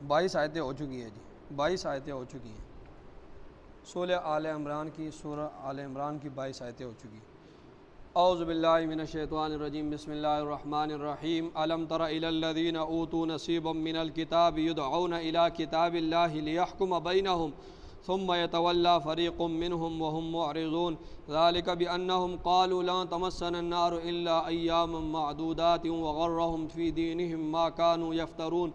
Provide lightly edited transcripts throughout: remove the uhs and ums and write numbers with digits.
22 آیتیں ہو چکی ہیں جی، 22 آیتیں ہو چکی ہیں سورہ آل عمران کی، سورہ آل عمران کی 22 آیتیں ہو چکی ہیں۔ اعوذ باللہ من الشیطان الرجیم، بسم اللہ الرحمن الرحیم۔ الم تر الی الذین اوتوا نصیبا من الکتاب یدعون الی کتاب اللہ لیحکم بینہم ثم یتولی فریق منہم وہم معرضون ذلک بانہم قالوا لن تمسنا النار الا ایاما معدودات وغرہم فی دینہم ما كانوا یفترون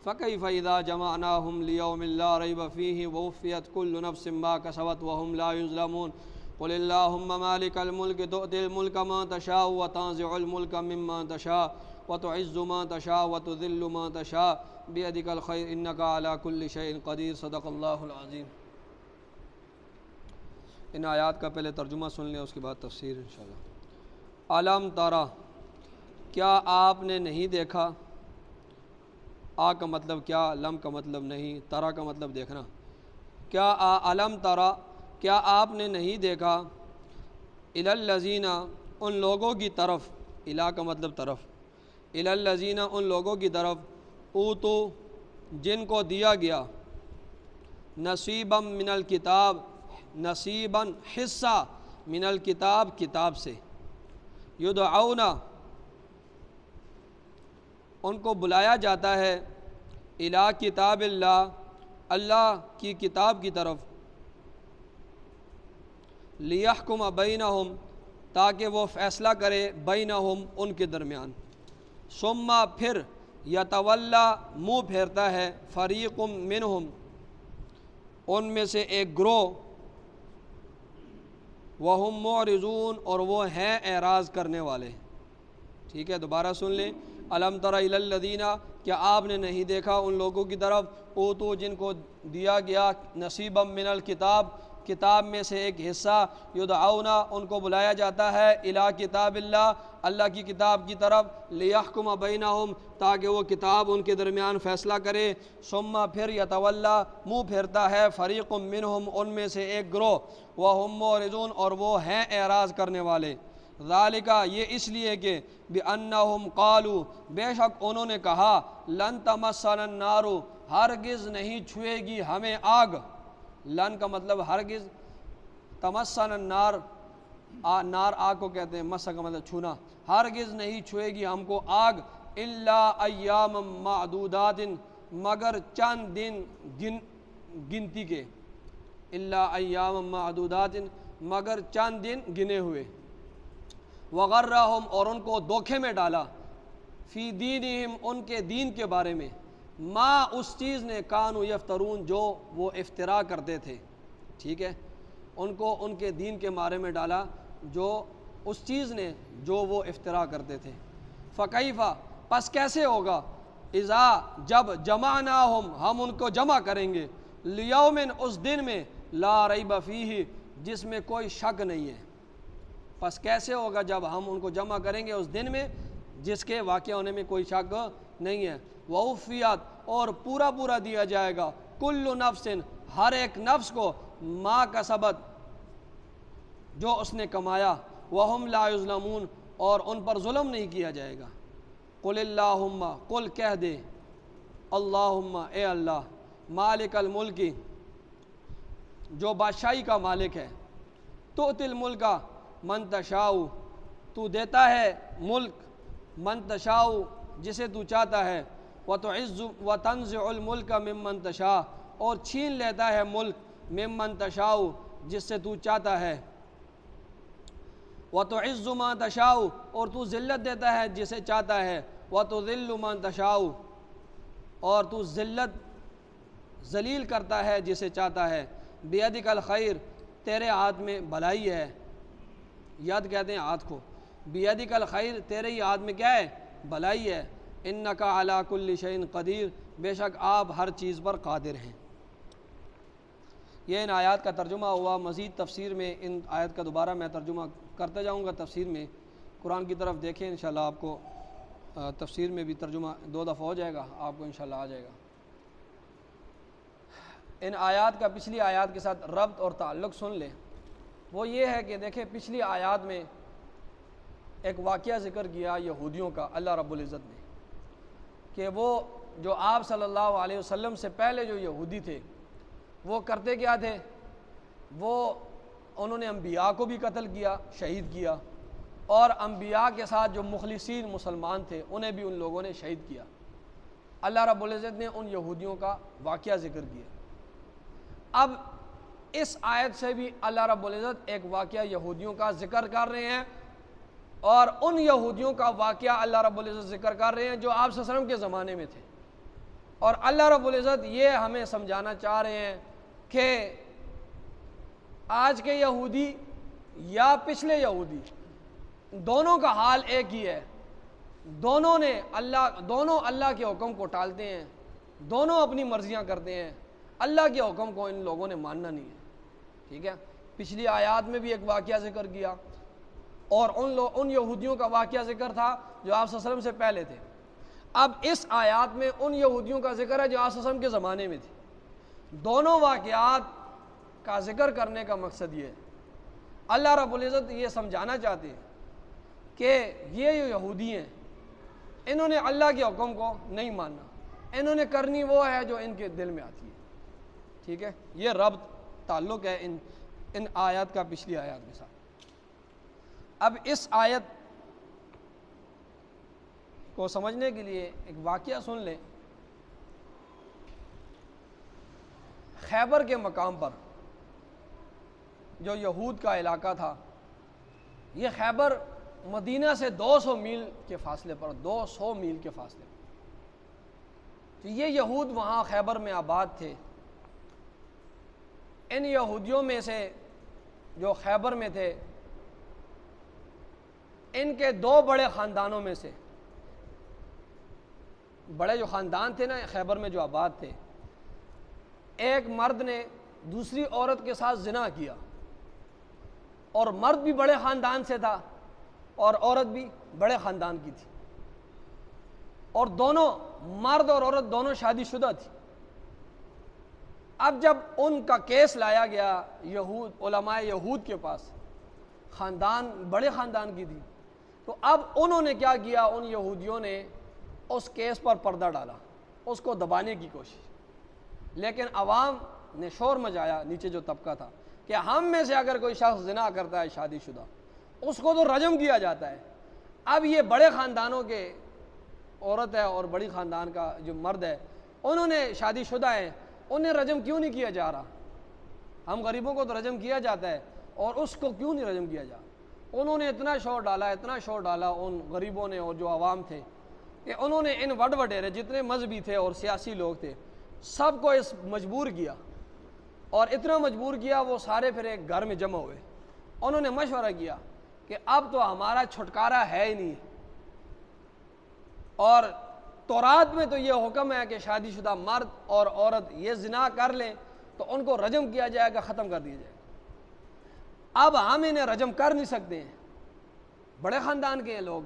فکیف اذا جمعناہم لیوم لا ریب فیہ ووفیت کل نفس ما کسبت وہم لا یظلمون قل اللہم مالک الملک تؤتی الملک ما تشاء وتنزع الملک ممن تشاء وتعز ما تشاء وتذل ما تشاء بیدک الخیر انک علی کل شیء قدیر، صدق اللہ العظیم۔ ان آیات کا پہلے ترجمہ سن لیں، اس کے بعد تفسیر انشاءاللہ۔ علم ترى، کیا آپ نے نہیں دیکھا؟ آ کا مطلب کیا، لم کا مطلب نہیں، ترا کا مطلب دیکھنا۔ کیا علم ترى، کیا آپ نے نہیں دیکھا؟ الی الذین، ان لوگوں کی طرف، الی کا مطلب طرف، الی الذین ان لوگوں کی طرف، اوتو جن کو دیا گیا، نصیبا من الکتاب، نصیبا حصہ، من الکتاب کتاب سے، یدعون ان کو بلایا جاتا ہے، الی کتاب اللہ، اللہ کی کتاب کی طرف، لیحکم بینہم، تاکہ وہ فیصلہ کرے، بینہم ان کے درمیان، ثم پھر یتولی منہ پھیرتا ہے، فریق منہم ان میں سے ایک گروہ، وہم معرضون اور وہ ہیں اعراض کرنے والے۔ ٹھیک ہے، دوبارہ سن لیں۔ الم تر الی الذین، کیا آپ نے نہیں دیکھا ان لوگوں کی طرف، اوتو جن کو دیا گیا، نصیبا من الکتاب کتاب میں سے ایک حصہ، یدعون ان کو بلایا جاتا ہے، الی کتاب اللہ، اللہ کی کتاب کی طرف، لیحکم بینہم تاکہ وہ کتاب ان کے درمیان فیصلہ کرے، ثم پھر یتولی منہ پھیرتا ہے، فریق منہم ان میں سے ایک گروہ، وہم معرضون اور وہ ہیں اعراض کرنے والے، ذالک یہ اس لیے کہ بانہم قالوا بے شک انہوں نے کہا، لن تمسنا النار ہرگز نہیں چھوئے گی ہمیں آگ، لن کا مطلب ہرگز، تمسنا النار نار آگ کو کہتے ہیں، مسا کا مطلب چھونا، ہرگز نہیں چھوئے گی ہم کو آگ، الا ایام معدودات مگر چند دن گنتی کے، الا ایام معدودات مگر چند دن گنے ہوئے، وغرہم اور ان کو دھوکے میں ڈالا، فی دینہم ان کے دین کے بارے میں، ما اس چیز نے، کانوا یفترون جو وہ افترا کرتے تھے۔ ٹھیک ہے، ان کو ان کے دین کے بارے میں ڈالا جو اس چیز نے جو وہ افترا کرتے تھے۔ فکیف پس کیسے ہوگا، اذا جب جمعناہم ہم ان کو جمع کریں گے، لیوم اس دن میں، لا ریب فیہ جس میں کوئی شک نہیں ہے، پس کیسے ہوگا جب ہم ان کو جمع کریں گے اس دن میں جس کے واقع ہونے میں کوئی شک نہیں ہے، ووفیت اور پورا پورا دیا جائے گا، کل نفس ہر ایک نفس کو، ما کسبت جو اس نے کمایا، وہم لا یظلمون اور ان پر ظلم نہیں کیا جائے گا۔ قل اللہم، قل کہہ دے، اللہم اے اللہ، مالک الملک جو بادشاہی کا مالک ہے، تؤتی الملک من تشاء تو دیتا ہے ملک، من تشاء جسے تو چاہتا ہے، وتعز وتنزع الملک ممن تشاء اور چھین لیتا ہے ملک، ممن تشاء جس سے تو چاہتا ہے، وتعز من تشاء اور تو ذلت دیتا ہے جسے چاہتا ہے، وتذل من تشاء اور تو ذلیل کرتا ہے جسے چاہتا ہے، بیدک الخیر تیرے ہاتھ میں بھلائی ہے، ید کہتے ہیں ہاتھ کو، بیدک الخیر تیرے ہی ہاتھ میں کیا ہے، بھلائی ہے، انک علی کل شیء قدیر بے شک آپ ہر چیز پر قادر ہیں۔ یہ ان آیات کا ترجمہ ہوا۔ مزید تفسیر میں ان آیت کا دوبارہ میں ترجمہ کرتے جاؤں گا، تفسیر میں قرآن کی طرف دیکھیں، انشاءاللہ آپ کو تفسیر میں بھی ترجمہ 2 دفعہ ہو جائے گا، آپ کو انشاءاللہ آ جائے گا۔ ان آیات کا پچھلی آیات کے ساتھ ربط اور تعلق سن لیں، وہ یہ ہے کہ دیکھیں پچھلی آیات میں ایک واقعہ ذکر کیا یہودیوں کا اللہ رب العزت نے، کہ وہ جو آپ صلی اللہ علیہ وسلم سے پہلے جو یہودی تھے وہ کرتے کیا تھے؟ وہ انہوں نے انبیاء کو بھی قتل کیا، شہید کیا، اور انبیاء کے ساتھ جو مخلصین مسلمان تھے انہیں بھی ان لوگوں نے شہید کیا۔ اللہ رب العزت نے ان یہودیوں کا واقعہ ذکر کیا۔ اب اس آیت سے بھی اللہ رب العزت ایک واقعہ یہودیوں کا ذکر کر رہے ہیں، اور ان یہودیوں کا واقعہ اللہ رب العزت ذکر کر رہے ہیں جو آپ صلی اللہ علیہ وسلم کے زمانے میں تھے۔ اور اللہ رب العزت یہ ہمیں سمجھانا چاہ رہے ہیں کہ آج کے یہودی یا پچھلے یہودی، دونوں کا حال ایک ہی ہے۔ دونوں اللہ کے حکم کو ٹالتے ہیں، دونوں اپنی مرضیاں کرتے ہیں، اللہ کے حکم کو ان لوگوں نے ماننا نہیں ہے۔ ٹھیک ہے، پچھلی آیات میں بھی ایک واقعہ ذکر کیا، اور ان یہودیوں کا واقعہ ذکر تھا جو آپ صلی اللہ علیہ وسلم سے پہلے تھے۔ اب اس آیات میں ان یہودیوں کا ذکر ہے جو آپ صلی اللہ علیہ وسلم کے زمانے میں تھے۔ دونوں واقعات کا ذکر کرنے کا مقصد یہ ہے، اللہ رب العزت یہ سمجھانا چاہتے ہیں کہ یہ جو یہودی ہیں انہوں نے اللہ کے حکم کو نہیں ماننا، انہوں نے کرنی وہ ہے جو ان کے دل میں آتی ہے۔ ٹھیک ہے، یہ ربط تعلق ہے ان آیات کا پچھلی آیات کے ساتھ۔ اب اس آیت کو سمجھنے کے لیے ایک واقعہ سن لیں۔ خیبر کے مقام پر جو یہود کا علاقہ تھا، یہ خیبر مدینہ سے 200 میل کے فاصلے پر، 200 میل کے فاصلے پر، تو یہ یہود وہاں خیبر میں آباد تھے۔ ان یہودیوں میں سے جو خیبر میں تھے، ان کے دو بڑے خاندانوں میں سے، بڑے جو خاندان تھے نا خیبر میں جو آباد تھے، ایک مرد نے دوسری عورت کے ساتھ زنا کیا، اور مرد بھی بڑے خاندان سے تھا اور عورت بھی بڑے خاندان کی تھی، اور دونوں مرد اور عورت دونوں شادی شدہ تھی۔ اب جب ان کا کیس لایا گیا علماء یہود کے پاس، خاندان بڑے خاندان کی تھی، تو اب انہوں نے کیا کیا، ان یہودیوں نے اس کیس پر پردہ ڈالا، اس کو دبانے کی کوشش، لیکن عوام نے شور مچایا، نیچے جو طبقہ تھا، کہ ہم میں سے اگر کوئی شخص زنا کرتا ہے شادی شدہ اس کو تو رجم کیا جاتا ہے۔ اب یہ بڑے خاندانوں کے عورت ہے اور بڑی خاندان کا جو مرد ہے، انہوں نے شادی شدہ ہیں، انہیں رجم کیوں نہیں کیا جا رہا؟ ہم غریبوں کو تو رجم کیا جاتا ہے، اور اس کو کیوں نہیں رجم کیا جا رہا؟ انہوں نے اتنا شور ڈالا ان غریبوں نے اور جو عوام تھے، کہ انہوں نے ان وڈیرے جتنے مذہبی تھے اور سیاسی لوگ تھے سب کو اس مجبور کیا، اور اتنا مجبور کیا وہ سارے پھر ایک گھر میں جمع ہوئے۔ انہوں نے مشورہ کیا کہ اب تو ہمارا چھٹکارا ہے ہی نہیں، اور تورات میں تو یہ حکم ہے کہ شادی شدہ مرد اور عورت یہ زنا کر لیں تو ان کو رجم کیا جائے گا، ختم کر دیا جائے گا۔ اب ہم انہیں رجم کر نہیں سکتے ہیں، بڑے خاندان کے ہیں لوگ،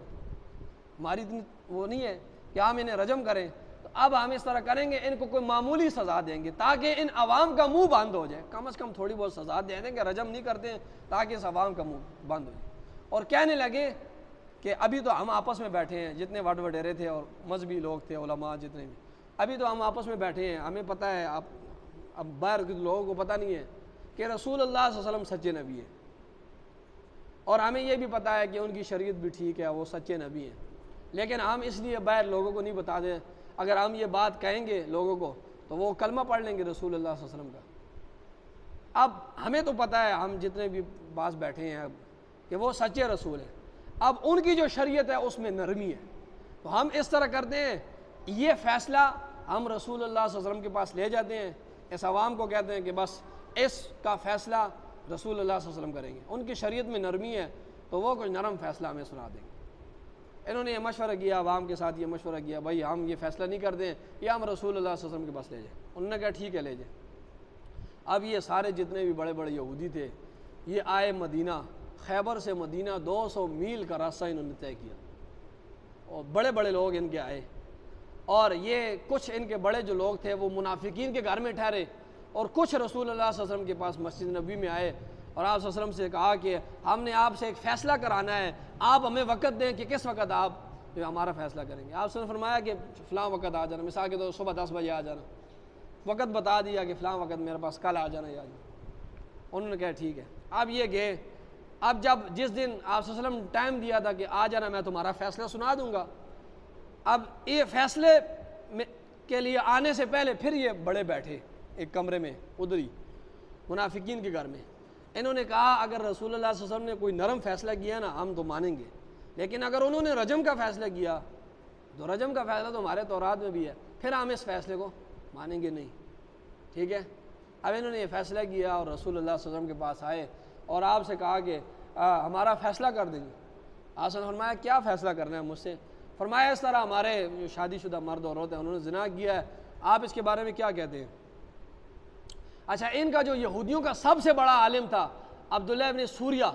ہماری اتنی وہ نہیں ہے کہ ہم انہیں رجم کریں، تو اب ہم اس طرح کریں گے، ان کو کوئی معمولی سزا دیں گے تاکہ ان عوام کا منہ بند ہو جائے، کم از کم تھوڑی بہت سزا دے دیں گے، رجم نہیں کرتے ہیں تاکہ اس عوام کا منہ بند ہو جائے۔ اور کہنے لگے کہ ابھی تو ہم آپس میں بیٹھے ہیں، جتنے وڈیرے تھے اور مذہبی لوگ تھے، علماء جتنے بھی، ابھی تو ہم آپس میں بیٹھے ہیں، ہمیں پتہ ہے، اب باہر کے لوگوں کو پتہ نہیں ہے کہ رسول اللہ صلی اللہ علیہ وسلم سچے نبی ہیں، اور ہمیں یہ بھی پتہ ہے کہ ان کی شریعت بھی ٹھیک ہے، وہ سچے نبی ہیں، لیکن ہم اس لیے باہر لوگوں کو نہیں بتا دیں، اگر ہم یہ بات کہیں گے لوگوں کو تو وہ کلمہ پڑھ لیں گے رسول اللہ صلی اللہ علیہ وسلم کا۔ اب ہمیں تو پتہ ہے، ہم جتنے بھی پاس بیٹھے ہیں کہ وہ سچے رسول ہیں، اب ان کی جو شریعت ہے اس میں نرمی ہے، تو ہم اس طرح کرتے ہیں، یہ فیصلہ ہم رسول اللہ صلی اللہ علیہ وسلم کے پاس لے جاتے ہیں، اس عوام کو کہتے ہیں کہ بس اس کا فیصلہ رسول اللہ صلی اللہ علیہ وسلم کریں گے، ان کی شریعت میں نرمی ہے تو وہ کچھ نرم فیصلہ ہمیں سنا دیں گے۔ انہوں نے یہ مشورہ کیا، عوام کے ساتھ یہ مشورہ کیا، بھائی ہم یہ فیصلہ نہیں کرتے ہیں، یہ ہم رسول اللہ صلی اللہ علیہ وسلم کے پاس لے جائیں۔ انہوں نے کہا ٹھیک ہے لے جائیں۔ اب یہ سارے جتنے بھی بڑے بڑے یہودی تھے یہ آئے مدینہ، خیبر سے مدینہ 200 میل کا راستہ انہوں نے طے کیا، اور بڑے بڑے لوگ ان کے آئے، اور یہ کچھ ان کے بڑے جو لوگ تھے وہ منافقین کے گھر میں ٹھہرے، اور کچھ رسول اللہ صلی اللہ علیہ وسلم کے پاس مسجد نبی میں آئے، اور آپ صلی اللہ علیہ وسلم سے کہا کہ ہم نے آپ سے ایک فیصلہ کرانا ہے، آپ ہمیں وقت دیں کہ کس وقت آپ جو ہمارا فیصلہ کریں گے۔ آپ نے فرمایا کہ فلاں وقت آ جانا، مثال کے طور صبح 10 بجے آ جانا، وقت بتا دیا کہ فلاں وقت میرے پاس کل آ جانا یا انہوں نے کہا ٹھیک ہے۔ اب یہ گئے، اب جب جس دن آپ صلی اللہ علیہ وسلم ٹائم دیا تھا کہ آ جانا میں تمہارا فیصلہ سنا دوں گا، اب یہ فیصلے کے لیے آنے سے پہلے پھر یہ بڑے بیٹھے ایک کمرے میں ادھر ہی منافقین کے گھر میں۔ انہوں نے کہا اگر رسول اللہ صلی اللہ علیہ وسلم نے کوئی نرم فیصلہ کیا نا ہم تو مانیں گے، لیکن اگر انہوں نے رجم کا فیصلہ کیا تو رجم کا فیصلہ تو ہمارے تورات میں بھی ہے، پھر ہم اس فیصلے کو مانیں گے نہیں، ٹھیک ہے۔ اب انہوں نے یہ فیصلہ کیا اور رسول اللہ صلی اللہ علیہ وسلم کے پاس آئے اور آپ سے کہا کہ ہمارا فیصلہ کر دیں گے۔ آپ نے فرمایا کیا فیصلہ کرنا ہے مجھ سے؟ فرمایا اس طرح ہمارے جو شادی شدہ مرد اور عورت ہیں انہوں نے زنا کیا ہے، آپ اس کے بارے میں کیا کہتے ہیں؟ اچھا، ان کا جو یہودیوں کا سب سے بڑا عالم تھا عبداللہ ابن سوریہ،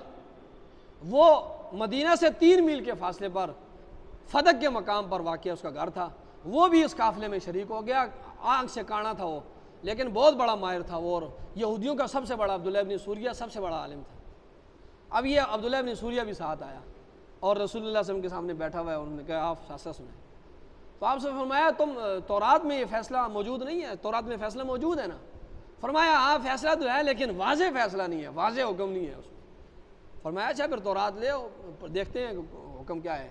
وہ مدینہ سے 3 میل کے فاصلے پر فدق کے مقام پر واقع اس کا گھر تھا، وہ بھی اس قافلے میں شریک ہو گیا۔ آنکھ سے کانا تھا وہ، لیکن بہت بڑا ماہر تھا وہ، اور یہودیوں کا سب سے بڑا عبداللہ ابن سوریہ سب سے بڑا عالم تھا۔ اب یہ عبداللہ ابن سوریہ بھی ساتھ آیا اور رسول اللہ صلی اللہ علیہ وسلم کے سامنے بیٹھا ہوا ہے، انہوں نے کہا آپ فیصلہ سنیں۔ تو آپ سے فرمایا تم تورات میں یہ فیصلہ موجود نہیں ہے؟ تورات میں فیصلہ موجود ہے نا؟ فرمایا ہاں فیصلہ تو ہے لیکن واضح فیصلہ نہیں ہے، واضح حکم نہیں ہے اس میں۔ فرمایا اچھا پھر تورات لے آؤ دیکھتے ہیں حکم کیا ہے۔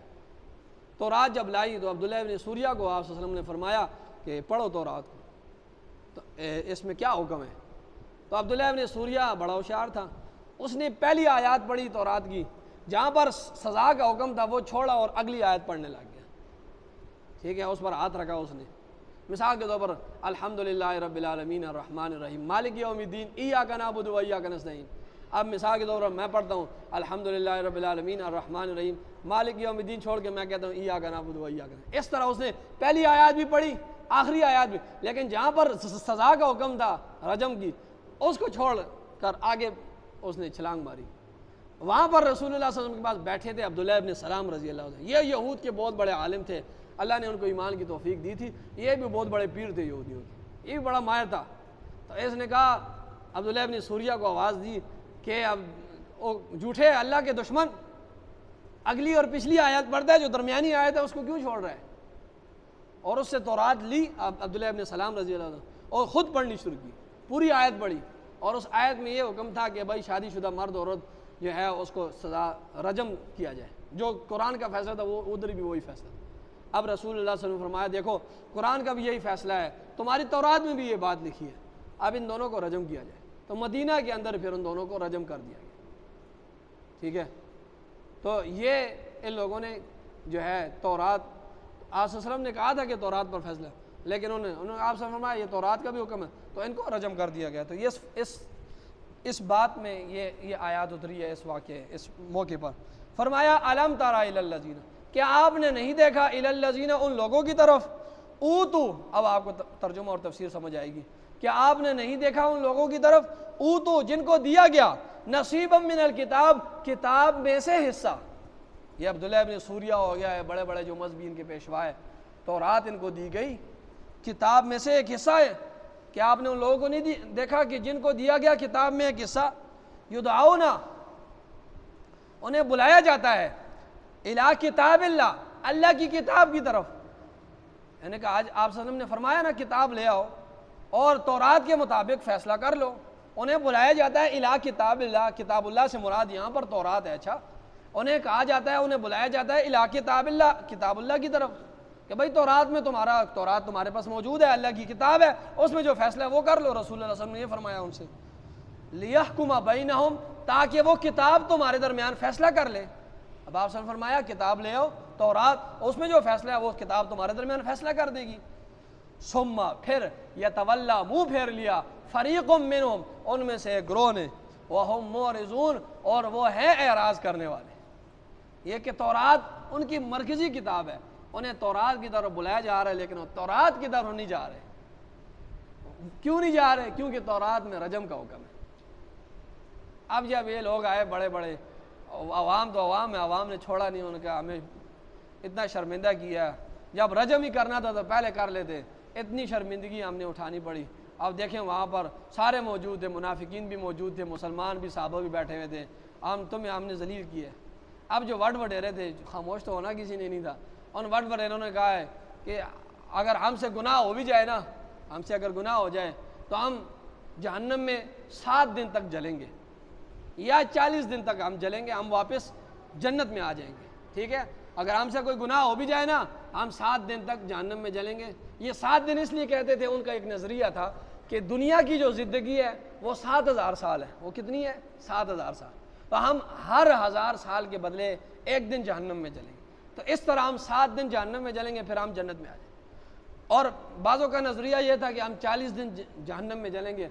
تورات جب لائی تو عبداللہ ابن سوریہ کو آپ صلی اللہ علیہ وسلم نے فرمایا کہ پڑھو تورات کو، تو اس میں کیا حکم ہے؟ تو عبداللہ ابن سوریہ بڑا ہوشیار تھا، اس نے پہلی آیات پڑھی تورات کی، جہاں پر سزا کا حکم تھا وہ چھوڑا اور اگلی آیت پڑھنے لگ گیا، ٹھیک ہے، اس پر ہاتھ رکھا اس نے۔ مثال کے طور پر الحمدللہ رب العالمین الرحمن الرحیم مالک یوم الدین ایاک نعبد و ایاک نستعین۔ اب مثال کے طور پر میں پڑھتا ہوں الحمدللہ رب العالمین الرحمن الرحیم مالک یوم الدین چھوڑ کے میں کہتا ہوں ایاک نعبد و ایاک نستعین۔ اس طرح اس نے پہلی آیات بھی پڑھی آخری آیات بھی، لیکن جہاں پر سزا کا حکم تھا رجم کی اس کو چھوڑ کر آگے اس نے چھلانگ ماری۔ وہاں پر رسول اللہ صلی اللہ علیہ وسلم کے پاس بیٹھے تھے عبداللہ ابن سلام رضی اللہ عنہ، یہ یہود کے بہت بڑے عالم تھے، اللہ نے ان کو ایمان کی توفیق دی تھی، یہ بھی بہت بڑے پیر تھے یہودیوں کے، یہ بھی بڑا ماہر تھا۔ تو اس نے کہا عبداللہ ابن سوریہ کو آواز دی کہ اب جھوٹے اللہ کے دشمن اگلی اور پچھلی آیت پڑھتا ہے، جو درمیانی آیت ہے اس کو کیوں چھوڑ رہا ہے؟ اور اس سے تورات لی عبداللہ ابن سلام رضی اللہ عنہ اور خود پڑھنی شروع کی، پوری آیت پڑھی، اور اس آیت میں یہ حکم تھا کہ بھائی شادی شدہ مرد عورت جو ہے اس کو سزا رجم کیا جائے، جو قرآن کا فیصلہ تھا وہ ادھر بھی وہی فیصلہ۔ اب رسول اللہ صلی اللہ علیہ وسلم فرمایا دیکھو قرآن کا بھی یہی فیصلہ ہے، تمہاری تورات میں بھی یہ بات لکھی ہے، اب ان دونوں کو رجم کیا جائے۔ تو مدینہ کے اندر پھر ان دونوں کو رجم کر دیا گیا، ٹھیک ہے۔ تو یہ ان لوگوں نے جو ہے تورات، آپ صلی اللہ علیہ وسلم نے کہا تھا کہ تورات پر فیصلہ، لیکن انہوں نے آپ سے فرمایا یہ تورات کا بھی حکم ہے، تو ان کو رجم کر دیا گیا۔ تو اس بات میں یہ آیات اتری ہے اس واقعے اس موقع پر۔ فرمایا الم تر الی الذین، کیا آپ نے نہیں دیکھا الی الذین ان لوگوں کی طرف، اوتو، اب آپ کو ترجمہ اور تفسیر سمجھ آئے گی، کیا آپ نے نہیں دیکھا ان لوگوں کی طرف اوتو جن کو دیا گیا نصیبا من الکتاب، کتاب میں سے حصہ۔ یہ عبداللہ ابن سوریہ ہو گیا ہے، بڑے بڑے جو مذہبی ان کے پیشوا ہے، تورات ان کو دی گئی، کتاب میں سے ایک حصہ ہے۔ کیا آپ نے ان لوگوں کو نہیں دیکھا کہ جن کو دیا گیا کتاب میں ایک حصہ، یدعون، انہیں بلایا جاتا ہے، الی کتاب اللہ، اللہ کی کتاب کی طرف۔ یعنی کہ آج آپ صلی اللہ علیہ وسلم نے فرمایا نا کتاب لے آؤ اور تورات کے مطابق فیصلہ کر لو، انہیں بلایا جاتا ہے الی کتاب اللہ، کتاب اللہ سے مراد یہاں پر تورات ہے، اچھا انہیں کہا جاتا ہے، انہیں بلایا جاتا ہے الی کتاب اللہ، کتاب اللہ کی طرف، کہ بھائی تورات میں تورات تمہارے پاس موجود ہے، اللہ کی کتاب ہے، اس میں جو فیصلہ ہے وہ کر لو۔ رسول اللہ صلی اللہ علیہ وسلم نے یہ فرمایا ان سے، لیحکم بینہم، تاکہ وہ کتاب تمہارے درمیان فیصلہ کر لے۔ اب آپ سے فرمایا کتاب لے آؤ تورات، اس میں جو فیصلہ ہے وہ کتاب تمہارے درمیان فیصلہ کر دے گی۔ ثم، پھر یتولا، منہ پھیر لیا، فریق منہم، ان میں سے ایک گروہ نے، وہم معرضون، اور وہ ہیں اعراض کرنے والے۔ یہ کہ تورات ان کی مرکزی کتاب ہے، انہیں تورات کی طرف بلایا جا رہا ہے، لیکن وہ تورات کی طرف نہیں جا رہے۔ کیوں نہیں جا رہے؟ کیونکہ تورات میں رجم کا حکم ہے۔ اب جب یہ لوگ آئے بڑے بڑے عوام، تو عوام ہے، عوام نے چھوڑا نہیں، انہوں نے کہا ہمیں اتنا شرمندہ کیا، جب رجم ہی کرنا تھا تو پہلے کر لیتے، اتنی شرمندگی ہم نے اٹھانی پڑی۔ اب دیکھیں وہاں پر سارے موجود تھے، منافقین بھی موجود تھے، مسلمان بھی، صحابہ بھی بیٹھے ہوئے تھے، ہم نے ذلیل کیا۔ اب جو وڈیرے تھے، خاموش تو ہونا کسی نے نہیں تھا، ان وٹ پر انہوں نے کہا ہے کہ اگر ہم سے گناہ ہو بھی جائے نا، ہم سے اگر گناہ ہو جائے تو ہم جہنم میں 7 دن تک جلیں گے یا 40 دن تک ہم جلیں گے، ہم واپس جنت میں آ جائیں گے، ٹھیک ہے۔ اگر ہم سے کوئی گناہ ہو بھی جائے نا، ہم 7 دن تک جہنم میں جلیں گے۔ یہ 7 دن اس لیے کہتے تھے، ان کا ایک نظریہ تھا کہ دنیا کی جو زندگی ہے وہ 7000 سال ہے۔ وہ کتنی ہے؟ 7000 سال۔ تو ہم ہر 1000 سال کے بدلے 1 دن جہنم میں جلیں گے، تو اس طرح ہم 7 دن جہنم میں جلیں گے، پھر ہم جنت میں آ جائیں گے۔ اور بعضوں کا نظریہ یہ تھا کہ ہم 40 دن جہنم میں جلیں گے۔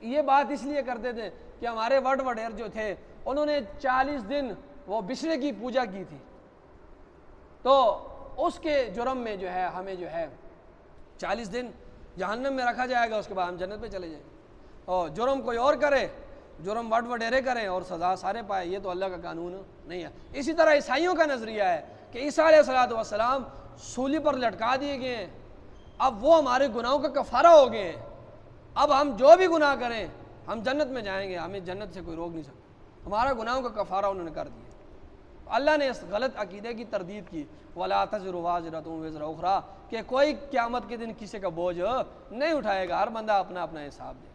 یہ بات اس لیے کرتے تھے کہ ہمارے وڈیر جو تھے انہوں نے 40 دن وہ بچھڑے کی پوجا کی تھی، تو اس کے جرم میں جو ہے ہمیں جو ہے 40 دن جہنم میں رکھا جائے گا، اس کے بعد ہم جنت میں چلے جائیں گے۔ اور جرم کوئی اور کرے، جرم وڈیرے کریں اور سزا سارے پائے، یہ تو اللہ کا قانون نہیں ہے۔ اسی طرح عیسائیوں کا نظریہ ہے کہ عیسیٰ علیہ السلام سولی پر لٹکا دیے گئے ہیں، اب وہ ہمارے گناہوں کا کفارہ ہو گئے ہیں، اب ہم جو بھی گناہ کریں ہم جنت میں جائیں گے، ہمیں جنت سے کوئی روک نہیں سکتا، ہمارا گناہوں کا کفارہ انہوں نے کر دیا۔ اللہ نے اس غلط عقیدے کی تردید کی، وَلَا تَزِرُ وَازِرَةٌ وِزْرَ أُخْرَىٰ، کہ کوئی قیامت کے دن کسی کا بوجھ نہیں اٹھائے گا، ہر بندہ اپنا اپنا حساب دے۔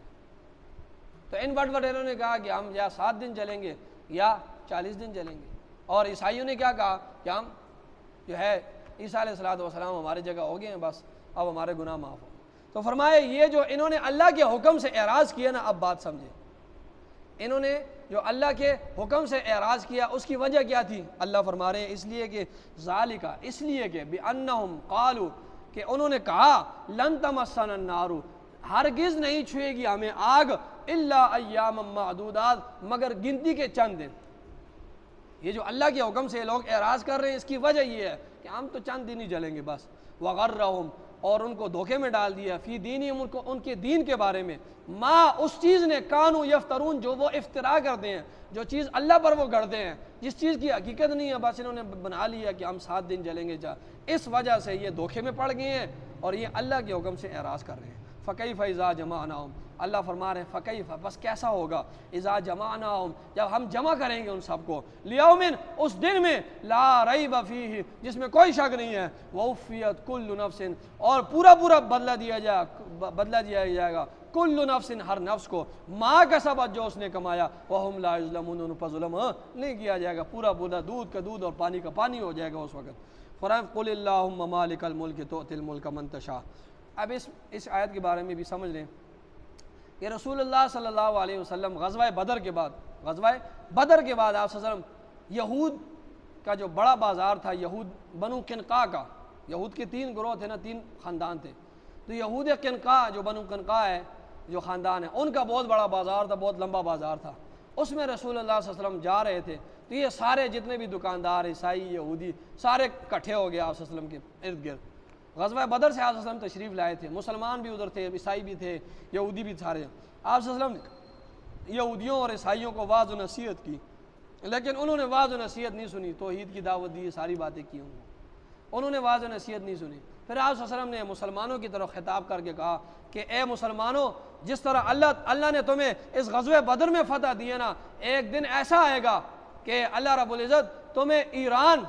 تو ان وڈیروں نے کہا کہ ہم یا 7 دن چلیں گے یا 40 دن چلیں گے، اور عیسائیوں نے کیا کہا کہ ہم جو ہے عیسیٰ علیہ السلام ہماری جگہ ہو گئے ہیں، بس اب ہمارے گناہ معاف ہو۔ تو فرمایا یہ جو انہوں نے اللہ کے حکم سے اعراض کیا نا، اب بات سمجھے، انہوں نے جو اللہ کے حکم سے اعراض کیا اس کی وجہ کیا تھی؟ اللہ فرما رہے ہیں اس لیے کہ ذالک، اس لیے کہ بِأَنَّهُمْ قَالُوا، کہ انہوں نے کہا لَن تَمَسَّنَا النَّارُ، ہرگز نہیں چھوئے گی ہمیں آگ، إِلَّا أَيَّامًا مَعْدُودَاتٍ، مگر گنتی کے چند دن۔ یہ جو اللہ کے حکم سے لوگ اعراض کر رہے ہیں اس کی وجہ یہ ہے کہ ہم تو چند دن ہی جلیں گے بس۔ وَغَرَّهُمْ، اور ان کو دھوکے میں ڈال دیا، فی دینہم، ان کو ان کے دین کے بارے میں، ما، اس چیز نے، کانوا یفترون، جو وہ افترا کرتے ہیں، جو چیز اللہ پر وہ گڑھتے ہیں، جس چیز کی حقیقت نہیں ہے، بس انہوں نے بنا لیا کہ ہم 7 دن جلیں گے۔ اس وجہ سے یہ دھوکے میں پڑ گئے ہیں اور یہ اللہ کے حکم سے اعراض کر رہے ہیں۔ فَكَيْفَ إِذَا جَمَعْنَاهُمْ، اللہ فرما رہے ہیں فَكَيْفَ، بس کیسا ہوگا، اِذَا جَمَعْنَاهُمْ، جب ہم جمع کریں گے ان سب کو، لِيَوْمٍ، اس دن میں، لَا رَيْبَ فِيهِ، جس میں کوئی شک نہیں ہے، وَوُفِّيَتْ كُلُّ نَفْسٍ، اور پورا بدلہ دیا جائے گا، کل نفس، ہر نفس کو، ما کسبت، جو اس نے کمایا، وَهُمْ لَا يُظْلَمُونَ، ان پر ظلم نہیں کیا جائے گا، پورا دودھ کا دودھ اور پانی کا پانی ہو جائے گا اس وقت۔ فرمایا قُلِ اللَّهُمَّ مَالِكَ الْمُلْكِ تُؤْتِي الْمُلْكَ مَن تَشَاءُ۔ اب اس آیت کے بارے میں بھی سمجھ لیں کہ رسول اللہ صلی اللہ علیہ وسلم غزوہ بدر کے بعد آپ صلی اللہ علیہ وسلم یہود کا جو بڑا بازار تھا، یہود بنو قنقاع کا، یہود کے 3 گروہ تھے نا، 3 خاندان تھے، تو یہود قنقاع، جو بنو قنقاع ہے، جو خاندان ہے، ان کا بہت بڑا بازار تھا، بہت لمبا بازار تھا، اس میں رسول اللہ صلی اللہ علیہ وسلم جا رہے تھے، تو یہ سارے جتنے بھی دکاندار، عیسائی، یہودی، سارے اکٹھے ہو گئے آپ صلی اللہ علیہ وسلم کے ارد گرد۔ غزوہ بدر سے آپ صلی اللہ علیہ وسلم تشریف لائے تھے، مسلمان بھی ادھر تھے، عیسائی بھی تھے، یہودی بھی سارے۔ آپ صلی اللہ علیہ وسلم نے یہودیوں اور عیسائیوں کو واعظ و نصیحت کی، لیکن انہوں نے واعظ و نصیحت نہیں سنی، توحید کی دعوت دی، ساری باتیں کی انہوں نے واعظ و نصیحت نہیں سنی۔ پھر آپ صلی اللہ علیہ وسلم نے مسلمانوں کی طرف خطاب کر کے کہا کہ اے مسلمانوں، جس طرح اللہ نے تمہیں اس غزوہ بدر میں فتح دی ہے نا، ایک دن ایسا آئے گا کہ اللہ رب العزت تمہیں ایران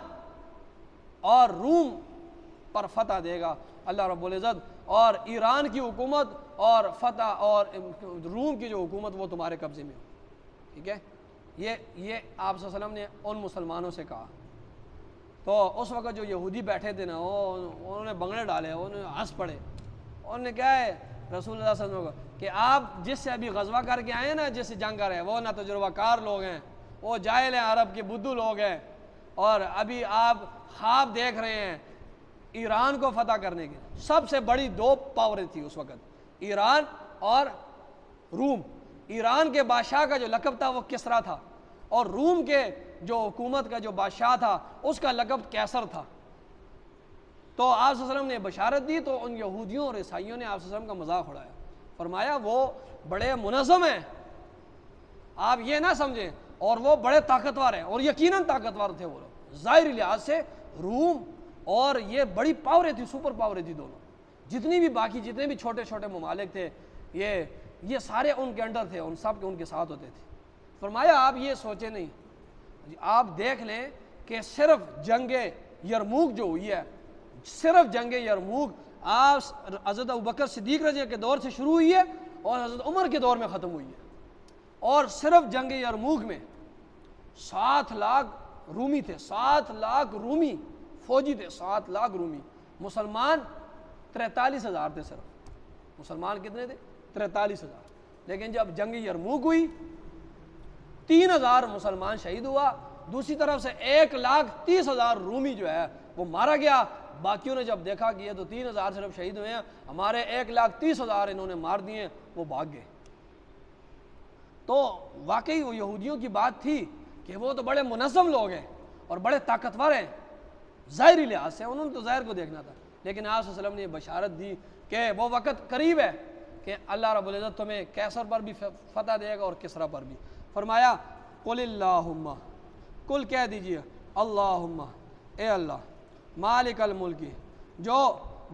اور روم پر فتح دے گا، اللہ رب العزت، اور ایران کی حکومت اور فتح اور روم کی جو حکومت وہ تمہارے قبضے میں ہو، ٹھیک ہے۔ یہ آپ صلی اللہ علیہ وسلم نے ان مسلمانوں سے کہا۔ تو اس وقت جو یہودی بیٹھے تھے نا، انہوں نے بنگڑے ڈالے، انہوں نے ہنس پڑے، انہوں نے کہا ہے رسول اللہ صلی اللہ علیہ وسلم کہ آپ جس سے ابھی غزوہ کر کے آئے ہیں نا، جس سے جنگ کر رہے ہیں، وہ نہ تجربہ کار لوگ ہیں، وہ جاہل ہیں، عرب کے بدھو لوگ ہیں، اور ابھی آپ خواب دیکھ رہے ہیں ایران کو فتح کرنے کے۔ سب سے بڑی 2 پاوریں تھی اس وقت، ایران اور روم۔ ایران کے بادشاہ کا جو لقب تھا وہ کسریٰ تھا، اور روم کے جو حکومت کا جو بادشاہ تھا اس کا لقب قیصر تھا۔ تو آپ صلی اللہ علیہ وسلم نے بشارت دی، تو ان یہودیوں اور عیسائیوں نے آپ صلی اللہ علیہ وسلم کا مذاق اڑایا، فرمایا وہ بڑے منظم ہیں، آپ یہ نہ سمجھیں، اور وہ بڑے طاقتور ہیں، اور یقیناً طاقتور تھے وہ لوگ، ظاہری لحاظ سے روم اور یہ بڑی پاوریں تھی، سپر پاوریں تھی دونوں، جتنی بھی باقی جتنے بھی چھوٹے چھوٹے ممالک تھے یہ سارے ان کے انڈر تھے، ان سب کے ان کے ساتھ ہوتے تھے۔ فرمایا آپ یہ سوچیں نہیں، آپ دیکھ لیں کہ صرف جنگ یرموک جو ہوئی ہے، صرف جنگ یرموک آپ حضرت ابوبکر صدیق رضی اللہ کے دور سے شروع ہوئی ہے اور حضرت عمر کے دور میں ختم ہوئی ہے، اور صرف جنگ یرموک میں 7 لاکھ رومی تھے، 7 لاکھ رومی فوجی تھے، 7 لاکھ رومی، مسلمان 43,000 تھے، صرف مسلمان کتنے تھے؟ 43,000. لیکن جب جنگ یرموک ہوئی 3,000 مسلمان شہید ہوا، دوسری طرف سے 1,30,000 رومی جو ہے وہ مارا گیا. باقیوں نے جب دیکھا کہ یہ تو 3,000 صرف شہید ہوئے ہیں، ہمارے 1,30,000 انہوں نے مار دیے، وہ بھاگ گئے. تو واقعی وہ یہودیوں کی بات تھی کہ وہ تو بڑے منظم لوگ ہیں اور بڑے طاقتور ہیں ظاہری لحاظ سے، انہوں نے تو ظاہر کو دیکھنا تھا. لیکن آپ صلی اللہ علیہ وسلم نے بشارت دی کہ وہ وقت قریب ہے کہ اللہ رب العزت تمہیں کیسر پر بھی فتح دے گا اور کسرا پر بھی. فرمایا قل اللہم، کل کہہ دیجئے اللہم، اے اللہ مالک الملکی، جو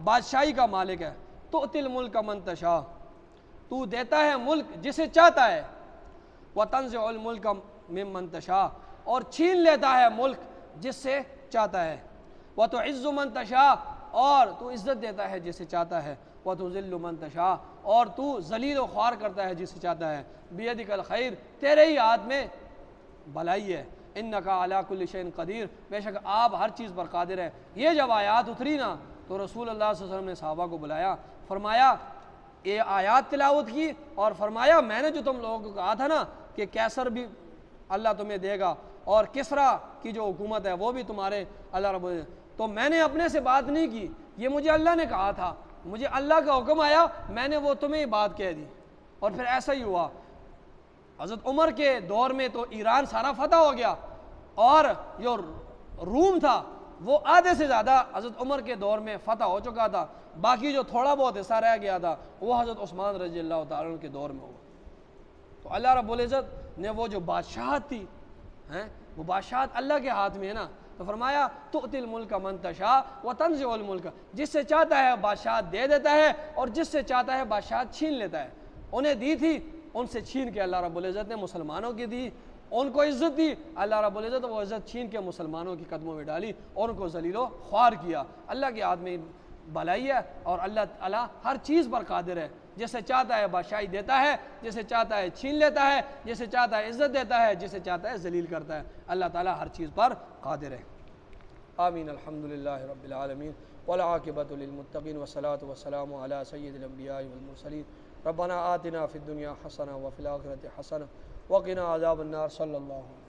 بادشاہی کا مالک ہے، تؤتی الملک من تشاء، تو دیتا ہے ملک جسے چاہتا ہے، وتنزع الملک ممن تشاء، اور چھین لیتا ہے ملک جس سے چاہتا ہے، وتعز من تشاء، اور تو عزت دیتا ہے جسے چاہتا ہے، وتذل من تشاء، اور تو ذلیل و خوار کرتا ہے جسے چاہتا ہے، بیدک الخیر، تیرے ہی ہاتھ میں بھلائی ہے، انک علی کل شیء قدیر، بے شک آپ ہر چیز پر قادر ہے. یہ جب آیات اتری نا تو رسول اللہ صلی اللہ علیہ وسلم نے صحابہ کو بلایا، فرمایا یہ آیات تلاوت کی اور فرمایا میں نے جو تم لوگوں کو کہا تھا نا کہ کیسر بھی اللہ تمہیں دے گا اور کسرا کی جو حکومت ہے وہ بھی تمہارے اللہ رب العزت، تو میں نے اپنے سے بات نہیں کی، یہ مجھے اللہ نے کہا تھا، مجھے اللہ کا حکم آیا، میں نے وہ تمہیں بات کہہ دی. اور پھر ایسا ہی ہوا. حضرت عمر کے دور میں تو ایران سارا فتح ہو گیا اور جو روم تھا وہ آدھے سے زیادہ حضرت عمر کے دور میں فتح ہو چکا تھا، باقی جو تھوڑا بہت حصہ رہ گیا تھا وہ حضرت عثمان رضی اللہ تعالیٰ عنہ کے دور میں ہوا. تو اللہ رب العزت نے وہ جو بادشاہت تھی وہ بادشاہت اللہ کے ہاتھ میں ہے نا، تو فرمایا تؤتی الملک من تشاء وتنزع الملک، جس سے چاہتا ہے بادشاہت دے دیتا ہے اور جس سے چاہتا ہے بادشاہت چھین لیتا ہے. انہیں دی تھی، ان سے چھین کے اللہ رب العزت نے مسلمانوں کی دی، ان کو عزت دی، اللہ رب العزت وہ عزت چھین کے مسلمانوں کی قدموں میں ڈالی اور ان کو ذلیل و خوار کیا. اللہ کے ہاتھ میں بھلائی ہے اور اللہ تعالیٰ ہر چیز پر قادر ہے، جسے چاہتا ہے بادشاہی دیتا ہے، جسے چاہتا ہے چھین لیتا ہے، جسے چاہتا ہے عزت دیتا ہے، جسے چاہتا ہے ذلیل کرتا ہے. اللہ تعالیٰ ہر چیز پر قادر ہے. آمین. الحمدللہ رب العالمین والعاقبۃ للمتقین والصلاۃ والسلام علی سید الانبیاء والمرسلین. ربنا آتنا فی الدنیا حسنہ وفی الآخرۃ حسنہ وقنا عذاب النار. صلی اللہ علیہ وسلم.